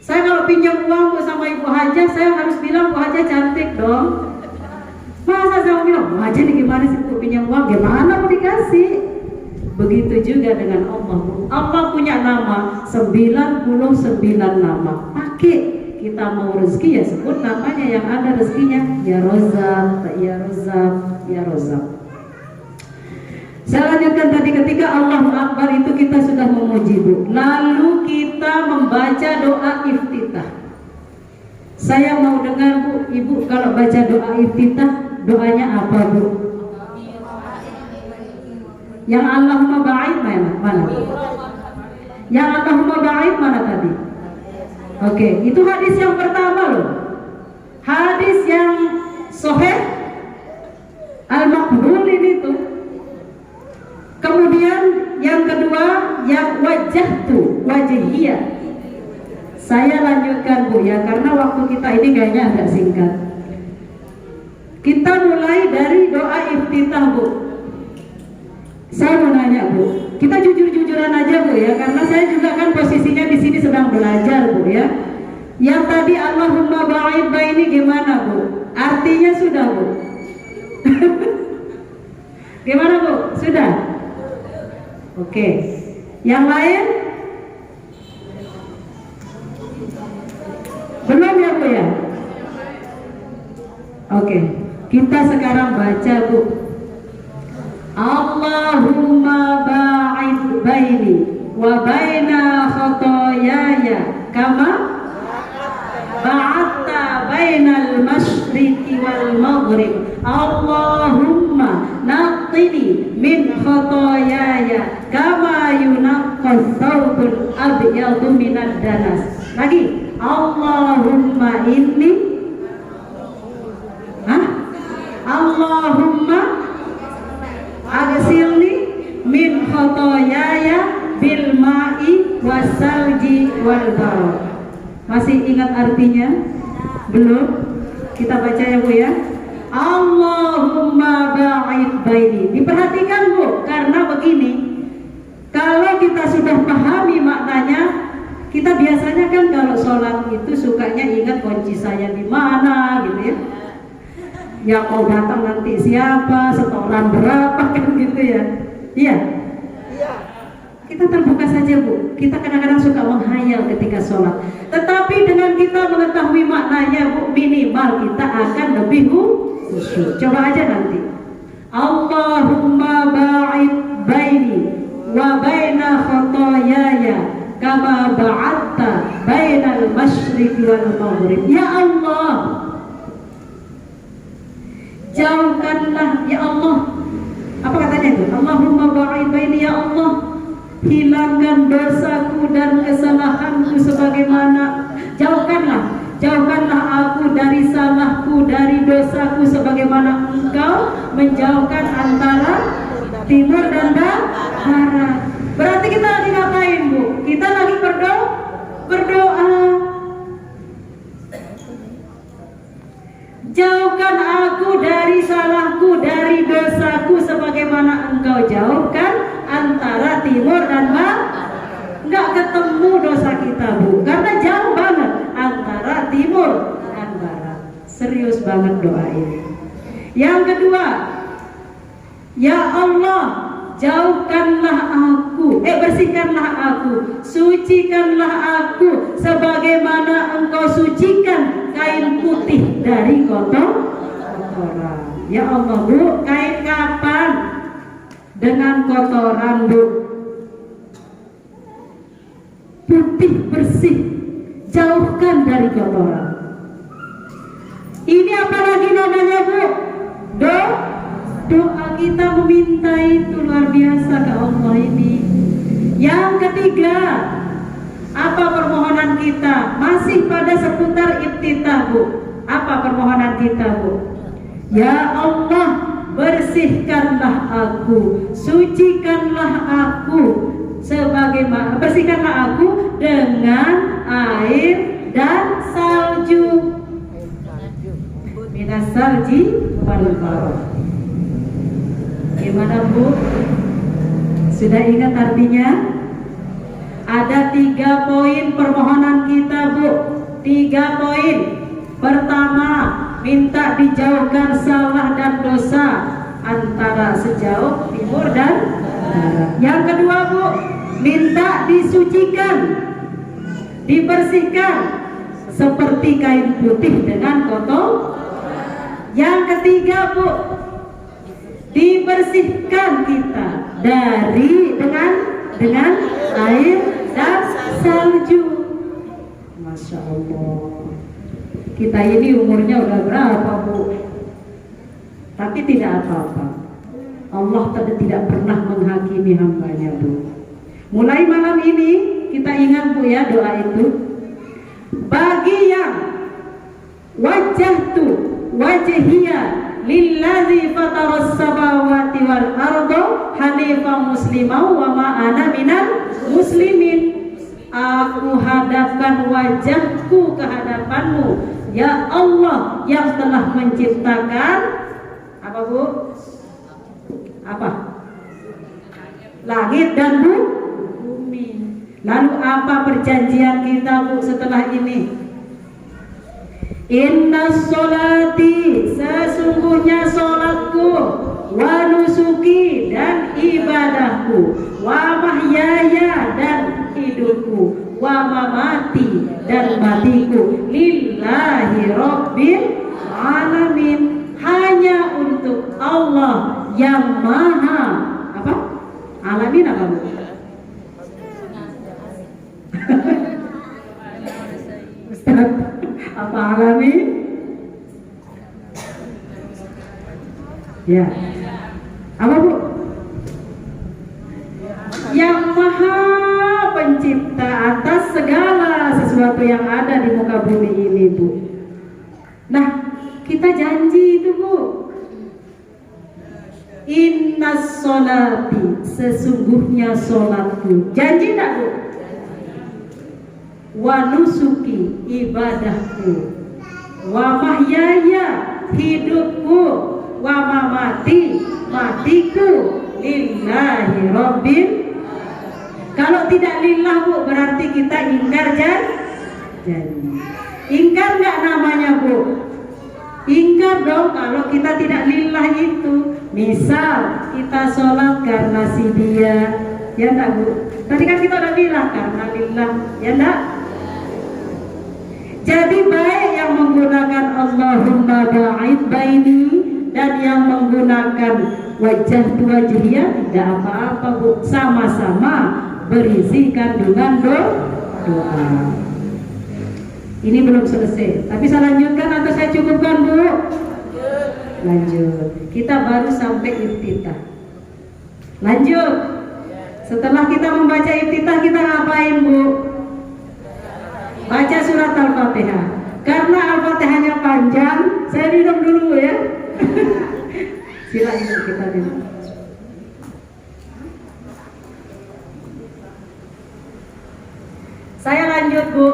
Saya kalau pinjam uang Bu sama Ibu Hajah, saya harus bilang Bu Hajah cantik dong. Masa saya bilang Bu Hajah ini gimana sih Bu pinjam uang, gimana mau dikasih? Begitu juga dengan Allah. Allah punya nama 99 nama. Pakai, kita mau rezeki ya sebut namanya yang ada rezekinya. Ya Rozak, ya Rozak, ya Rozak. Saya lanjutkan tadi, ketika Allahu Akbar itu kita sudah memuji Bu. Lalu kita membaca doa iftitah. Saya mau dengar Bu, Ibu kalau baca doa iftitah, doanya apa Bu? Yang Allahumma ba'id mana? Yang Allahumma ba'id mana tadi? Oke, itu hadis yang pertama loh. Hadis yang sahih al-maqbul ini tuh. Kemudian yang kedua, yang wajhiyah. Saya lanjutkan Bu ya, karena waktu kita ini kayaknya agak singkat. Kita mulai dari doa iftitah Bu. Saya mau nanya Bu, kita jujur-jujuran aja Bu ya, karena saya juga kan posisinya di sini sedang belajar Bu ya. Yang tadi Allahumma ba'id baini gimana Bu? Artinya sudah Bu? Gimana Bu? Sudah? Oke. Yang lain? Belum ya Bu ya? Oke. Kita sekarang baca Bu. Allahumma ba'id baini wa baina khotoyaya kama ba'atta bainal masyriqi wal maghrib. Allahumma naqqini min khotoyaya kama yunaqqas thawbul abyadu minad danas. Lagi, Allahumma inni Allahumma agsilni min khotoyaya bil ma'i wasalji wal barad. Masih ingat artinya? Belum? Kita baca ya Bu ya. Allahumma ba'id baini. Diperhatikan Bu, karena begini, kalau kita sudah pahami maknanya, kita biasanya kan kalau sholat itu sukanya ingat kunci saya di mana gitu ya. Yang mau datang nanti siapa, setoran berapa kan gitu ya. Iya. Kita terbuka saja Bu. Kita kadang-kadang suka menghayal ketika sholat. Tetapi dengan kita mengetahui maknanya Bu, minimal kita akan lebih khusyuk. Coba aja nanti. Allahumma ba'id baini wa baina khotoyaya kama ba'atta bainal masyriqi wal maghrib. Ya Allah, jauhkanlah ya Allah. Apa katanya itu? Allahumma ba'id baini, ya Allah, hilangkan dosaku dan kesalahanku sebagaimana, jauhkanlah aku dari salahku, dari dosaku sebagaimana Engkau menjauhkan antara timur dan barat. Berarti kita lagi ngapain Bu? Kita lagi berdoa. Jauhkan aku dari salahku, dari dosaku sebagaimana Engkau jauhkan timur dan barat. Nggak ketemu dosa kita, Bu, karena jauh banget antara timur dan barat. Serius banget doa ini. Yang kedua, ya Allah, jauhkanlah aku, bersihkanlah aku, sucikanlah aku sebagaimana Engkau sucikan kain putih dari kotoran. Ya Allah, Bu, kain kapan dengan kotoran, Bu? Putih bersih, jauhkan dari kotoran. Ini apalagi namanya, Bu? Doa kita meminta itu luar biasa ke Allah ini. Yang ketiga, apa permohonan kita? Masih pada seputar iftitah, Bu. Apa permohonan kita, Bu? Ya Allah, bersihkanlah aku, sucikanlah aku sebagaimana, bersihkanlah aku dengan air dan salju. Minas salji wal barad. Gimana, Bu? Sudah ingat artinya? Ada 3 poin permohonan kita, Bu. 3 poin. Pertama, minta dijauhkan salah dan dosa antara sejauh timur dan barat. Yang kedua, Bu, minta disucikan, dibersihkan seperti kain putih dengan kotor. Yang ketiga, Bu, dibersihkan kita dengan air dan salju. Masya Allah. Kita ini umurnya udah berapa, Bu? Tapi tidak apa-apa. Allah tidak pernah menghakimi hambanya, Bu. Mulai malam ini kita ingat, Bu, ya, doa itu. Bagi yang wajhiya lillazi fataras samawati wal arda hanifan musliman wa ma ana minal muslimin. Aku hadapkan wajahku ke hadapanmu, ya Allah, yang telah menciptakan apa, Bu? Apa? Langit dan bumi. Lalu apa perjanjian kita, Bu, setelah ini? Inna sholati, sesungguhnya sholatku, wa nusuki, dan ibadahku, wa mahyaya, dan hidupku, wa mamati, dan matiku, lillahi rabbil alamin, hanya untuk Allah yang maha apa? Alamin apa, Bu? Ustaz, apa alamin? Ya. Apa, Bu? Yang maha pencipta atas segala sesuatu yang ada di muka bumi ini, Bu. Nah, kita janji itu, Bu. Inna sholati, sesungguhnya sholatku. Janji tak, Bu? Wa nusuki, ibadahku, wa mahyaya, hidupku, wa mamati, matiku, lillahi rabbil. Kalau tidak lillah, Bu, berarti kita ingkar janji. Ingkar nggak namanya, Bu? Ingkar dong kalau kita tidak lillah itu. Misal kita sholat karena si dia, ya enggak, Bu? Tadi kan kita udah bilang karena lillah, ya enggak? Jadi baik yang menggunakan Allahumma ba'id baini dan yang menggunakan wajah wajhiyah tidak apa-apa, Bu. Sama-sama berisi kandungan doa. Ini belum selesai, tapi saya lanjutkan atau saya cukupkan, Bu? Lanjut. Kita baru sampai iftitah. Lanjut. Setelah kita membaca iftitah, kita ngapain, Bu? Baca surat Al-Fatihah. Karena Al-Fatihahnya panjang, saya minum dulu, ya. Silakan kita minum. Saya lanjut, Bu.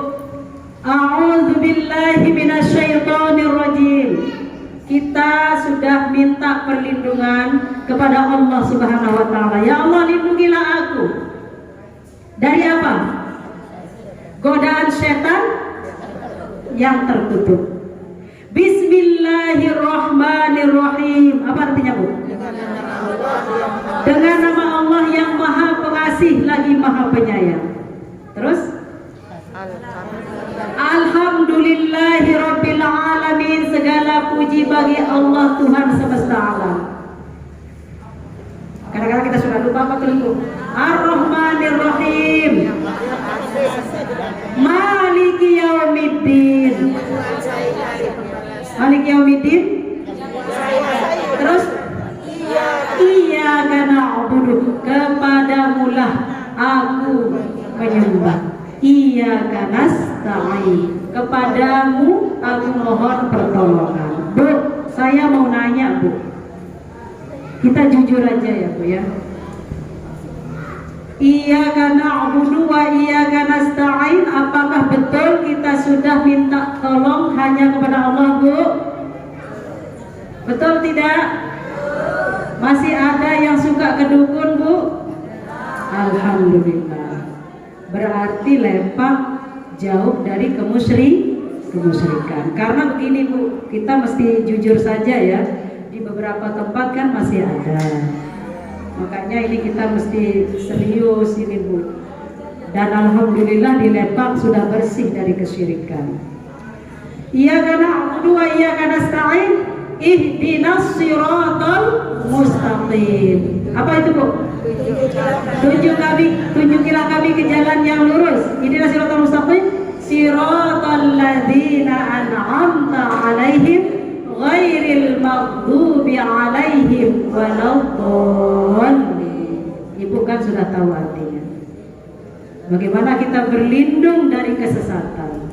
A'udzubillahi minasyaitonirrajim. Kita sudah minta perlindungan kepada Allah Subhanahu wa taala. Ya Allah, lindungilah aku dari apa? Godaan setan yang terkutuk. Bismillahirrahmanirrahim. Apa artinya, Bu? Dengan nama Allah yang Maha Pengasih lagi Maha Penyayang. Terus? Alhamdulillahirabbil alamin. Segala puji bagi Allah Tuhan semesta alam. Kadang-kadang kita sudah lupa apa dulu. Ar-Rahmanir-Rahim. Maliki yaumiddin. Maliki yaumiddin. Terus iyyaka na'budu, kepadamulah aku menyembah. Iyyaka nasta'in, kepadamu aku mohon pertolongan. Bu, saya mau nanya, Bu. Kita jujur aja ya, Bu ya. Iyyaka na'budu wa iyyaka nasta'in, apakah betul kita sudah minta tolong hanya kepada Allah, Bu? Betul tidak? Masih ada yang suka ke dukun, Bu? Alhamdulillah. Berarti lepak jauh dari kemusyrikan. Karena begini, Bu, kita mesti jujur saja ya. Di beberapa tempat kan masih ada. Makanya ini kita mesti serius ini, Bu. Dan alhamdulillah di lepak sudah bersih dari kesyirikan. Iyyaka na'budu wa iyyaka nasta'in, ihdinas siratal mustaqim. Apa itu, Bu? Tunjukilah kami ke jalan yang lurus. Ihdinas siratal mustaqim, siratal ladzina an'amta 'alaihim ghairil maghdubi 'alaihim waladdallin. Ibu kan sudah tahu artinya. Bagaimana kita berlindung dari kesesatan.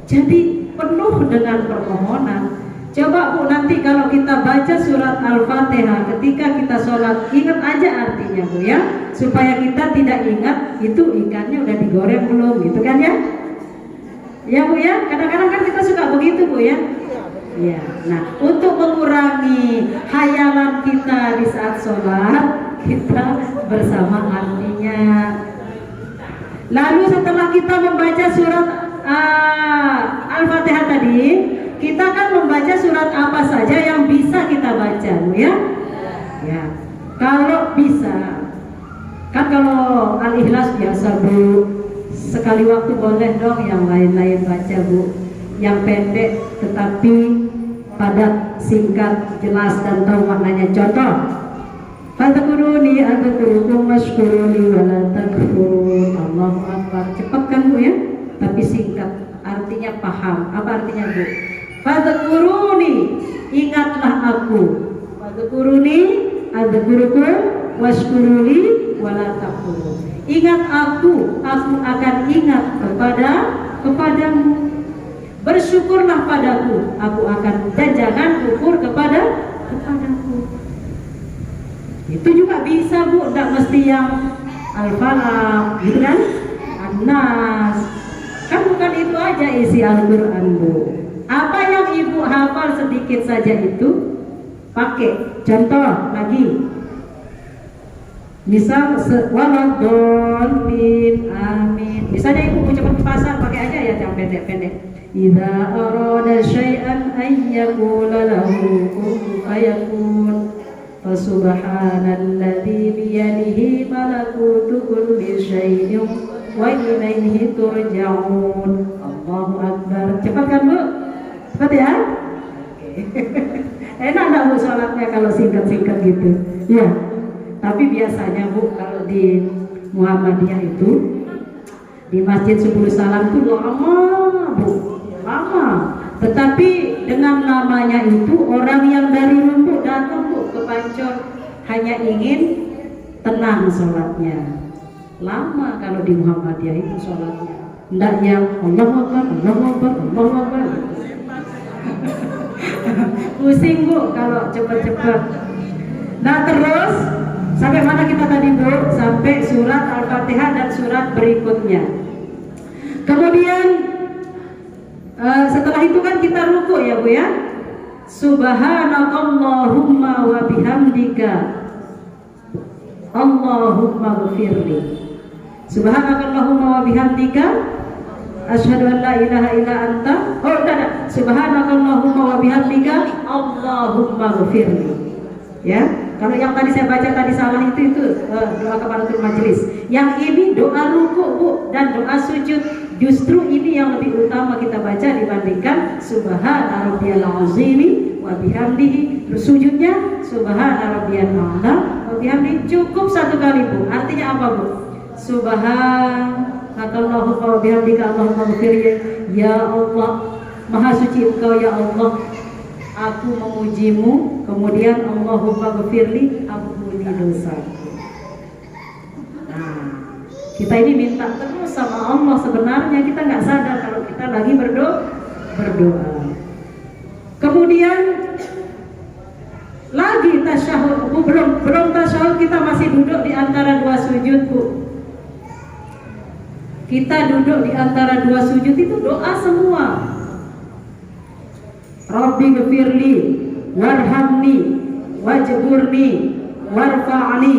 Jadi penuh dengan permohonan. Coba, Bu, nanti kalau kita baca surat Al-Fatihah ketika kita sholat, ingat aja artinya, Bu ya, supaya kita tidak ingat itu ikannya udah digoreng belum, gitu kan ya? Ya, Bu ya, kadang-kadang kan kita suka begitu, Bu ya. Ya, nah untuk mengurangi hayalan kita di saat sholat, kita bersama artinya. Lalu setelah kita membaca surat Al-Fatihah tadi, kita kan membaca surat apa saja yang bisa kita baca, Bu ya? Ya, kalau bisa, kan kalau Al-Ikhlas biasa, Bu. Sekali waktu boleh dong yang lain-lain baca, Bu. Yang pendek tetapi padat, singkat, jelas dan tahu maknanya. Contoh, fadhkuruni adhkurukum washkuruni wala takfurun. Allahu Akbar. Cepat kan, Bu ya? Tapi singkat, artinya paham. Apa artinya, Bu? Fadhkuruni, ingatlah aku. Fadhkuruni adhkurukum washkuruni wala takfurun. Ingat aku akan ingat kepadamu. Bersyukurlah padaku, aku akan, dan jangan kufur kepadaku. Itu juga bisa, Bu, tidak mesti yang Al-Falaq, gitu kan? An-Nas. Kan bukan itu aja isi Al-Quran, Bu. Apa yang Ibu hafal sedikit saja itu pakai. Contoh lagi. Misal waladdallin, amin. Misalnya Ibu ucapkan ke pasar, pakai aja ya yang pendek-pendek. Idza arada syai'an ay yaqula lahu kun fayakun. Fasubhanalladzi biyadihi malakutu kulli syai'in wa ilaihi turja'un. Allahu Akbar. Cepat kan, Bu? Cepat ya? Enak enggak, Bu, sholatnya kalau singkat-singkat gitu? Ya. Tapi biasanya, Bu, kalau di Muhammadiyah itu di Masjid Subul Salam itu lama, Bu, lama. Tetapi dengan lamanya itu orang yang dari Lombok datang, Bu, ke Pancor hanya ingin tenang sholatnya. Lama kalau di Muhammadiyah itu sholatnya. Tidak yang Allahu Akbar, Allahu Akbar, Allahu Akbar. Pusing, Bu, kalau cepat-cepat. Nah, terus sampai mana kita tadi, Bu? Sampai surat Al-Fatihah dan surat berikutnya. Kemudian setelah itu kan kita ruku ya, Bu ya. Subhanakallahumma wa bihamdika Allahumma ghfirli. Subhanakallahumma wa bihamdika asyhadu an la ilaha illa anta. Oh, tidak. Subhanakallahumma wa bihamdika Allahumma ghfirli. Ya, kalau yang tadi saya baca tadi salah itu doa kafaratul majelis. Yang ini doa ruku, Bu, dan doa sujud. Justru ini yang lebih utama kita baca dibandingkan subhana rabbiyal azim wa bihamdihi. Sujudnya subhana rabbiyal a'la wa bihamdihi cukup satu kali, Bu. Artinya apa, Bu? Subhanakallahumma wa bihamdika Allahumma ghfirli. Ya Allah, Maha suci Engkau ya Allah, aku memujimu. Kemudian Allahumma ghfirli, ampuni dosaku. Nah, kita ini minta terus sama Allah. Sebenarnya kita nggak sadar kalau kita lagi berdoa. Kemudian lagi tasyahud, Bu, belum tasyahud, kita masih duduk di antara dua sujud, Bu. Kita duduk di antara dua sujud itu doa semua. Rabbi ghfirli warhamni wajburni warfa'ni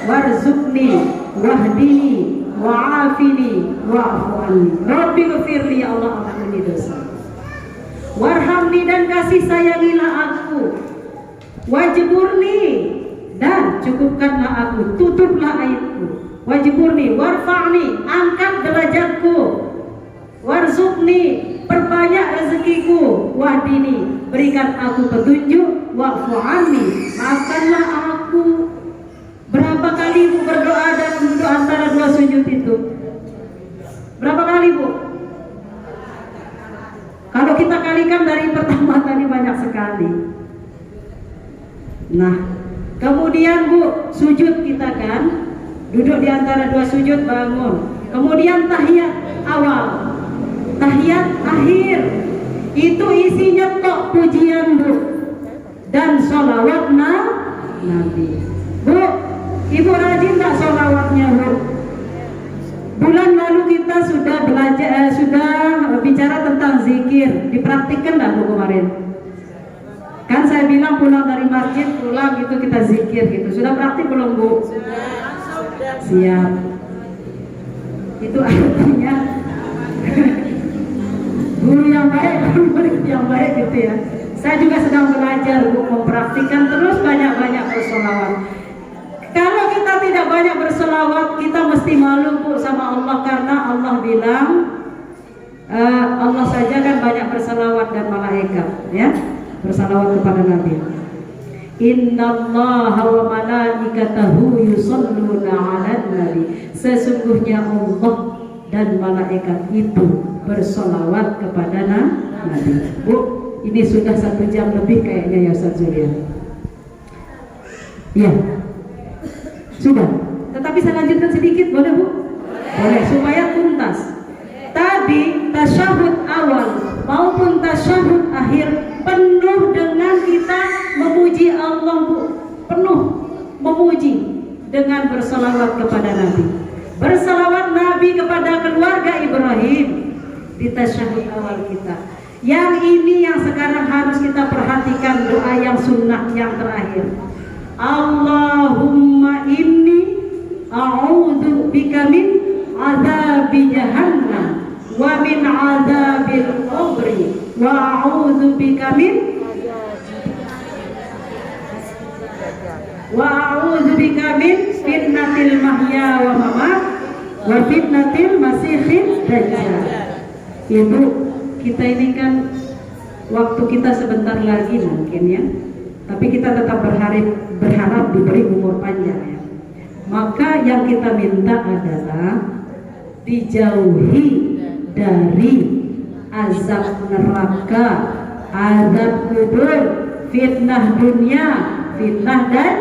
warzuqni wahdini wa'afini wa'fu anni. Rabbi ghfirli, ya Allah, ampuni dosa. Warhamni, dan kasih sayangilah aku. Wajburni, dan cukupkanlah aku, tutuplah aibku. Wajburni, warfa'ni, angkat derajatku. Warzuqni, perbanyak rezekiku. Wahdini, berikan aku petunjuk. Wa'fu anni, maafkanlah aku. Berapa kali Bu berdoa dan duduk antara dua sujud itu? Berapa kali, Bu? Kalau kita kalikan dari pertama tadi banyak sekali. Nah, kemudian, Bu, sujud kita kan duduk di antara dua sujud, bangun. Kemudian tahiyat awal, tahiyat akhir. Itu isinya tok pujian, Bu, dan sholawat Nabi. Bu, Ibu rajin tak sholawatnya, Bu? Bulan lalu kita sudah belajar, sudah bicara tentang zikir. Dipraktikkan tak, Bu, kemarin? Kan saya bilang pulang dari masjid, pulang gitu kita zikir gitu. Sudah praktik belum, Bu? Siap. Itu artinya guru yang baik, murid yang baik gitu ya. Saya juga sedang belajar, Bu, mempraktikkan terus banyak-banyak bersolawat. Kalau kita tidak banyak bersolawat, kita mesti malu, Bu, sama Allah, karena Allah bilang Allah saja kan banyak bersolawat dan malaikat, ya, bersolawat kepada Nabi. Innallaha wa malaikatahu yusholluna 'alan nabi. Sesungguhnya Allah dan malaikat itu bersolawat kepada Nabi. Bu, ini sudah 1 jam lebih kayaknya ya, Ustaz Zulian. Iya, sudah. Tetapi saya lanjutkan sedikit, boleh, Bu? Boleh, supaya tuntas. Tadi tasyahud awal maupun tasyahud akhir penuh dengan kita memuji Allah, Bu. Penuh memuji dengan bersolawat kepada Nabi. Bersolawat Nabi kepada keluarga Ibrahim di tasyahud awal kita. Yang ini yang sekarang harus kita perhatikan, doa yang sunnah yang terakhir. Allahumma inni a'udzu bika min adzabi jahannam wa min adzabil qabri wa a'udzu bika min fitnatil mahya wa mamat wa fitnatil masiihid dajjal. Ibu, kita ini kan waktu kita sebentar lagi mungkin ya, tapi kita tetap berharap diberi umur panjang ya. Maka yang kita minta adalah dijauhi dari azab neraka, azab kubur, fitnah dunia, fitnah dan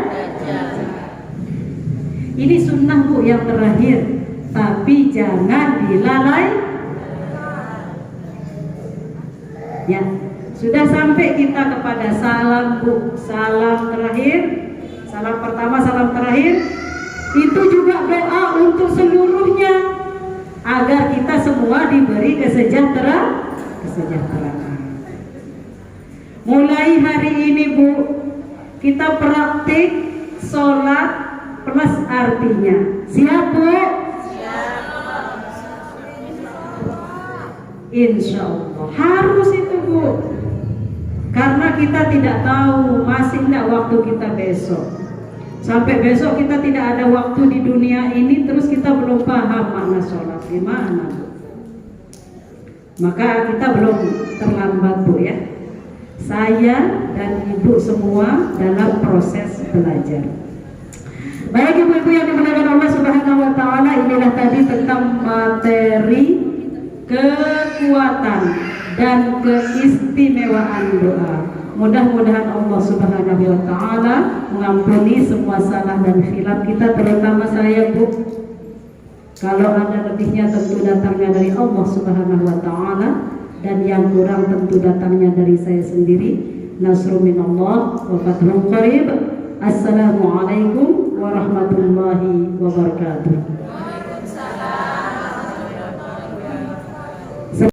ini sunnah, Bu, yang terakhir. Tapi jangan dilalai. Ya, sudah sampai kita kepada salam, Bu. Salam terakhir, salam pertama, salam terakhir. Itu juga doa untuk seluruhnya, agar kita semua diberi kesejahteraan. Mulai hari ini Bu, kita praktik sholat plus artinya. Siap Bu? Insya Allah harus itu Bu, karena kita tidak tahu masih tidak waktu kita besok. Sampai besok kita tidak ada waktu di dunia ini, terus kita belum paham makna sholat gimana Bu? Maka kita belum terlambat Bu ya. Saya dan Ibu semua dalam proses belajar. Baik Ibu-ibu yang dimuliakan Allah Subhanahu wa taala, inilah tadi tentang materi kekuatan dan keistimewaan doa. Mudah-mudahan Allah Subhanahu wa taala mengampuni semua salah dan khilaf kita, terutama saya Bu. Kalau ada lebihnya tentu datangnya dari Allah Subhanahu wa taala, dan yang kurang tentu datangnya dari saya sendiri. Nasrun minallah wa fathun qarib. Assalamualaikum warahmatullahi wabarakatuh.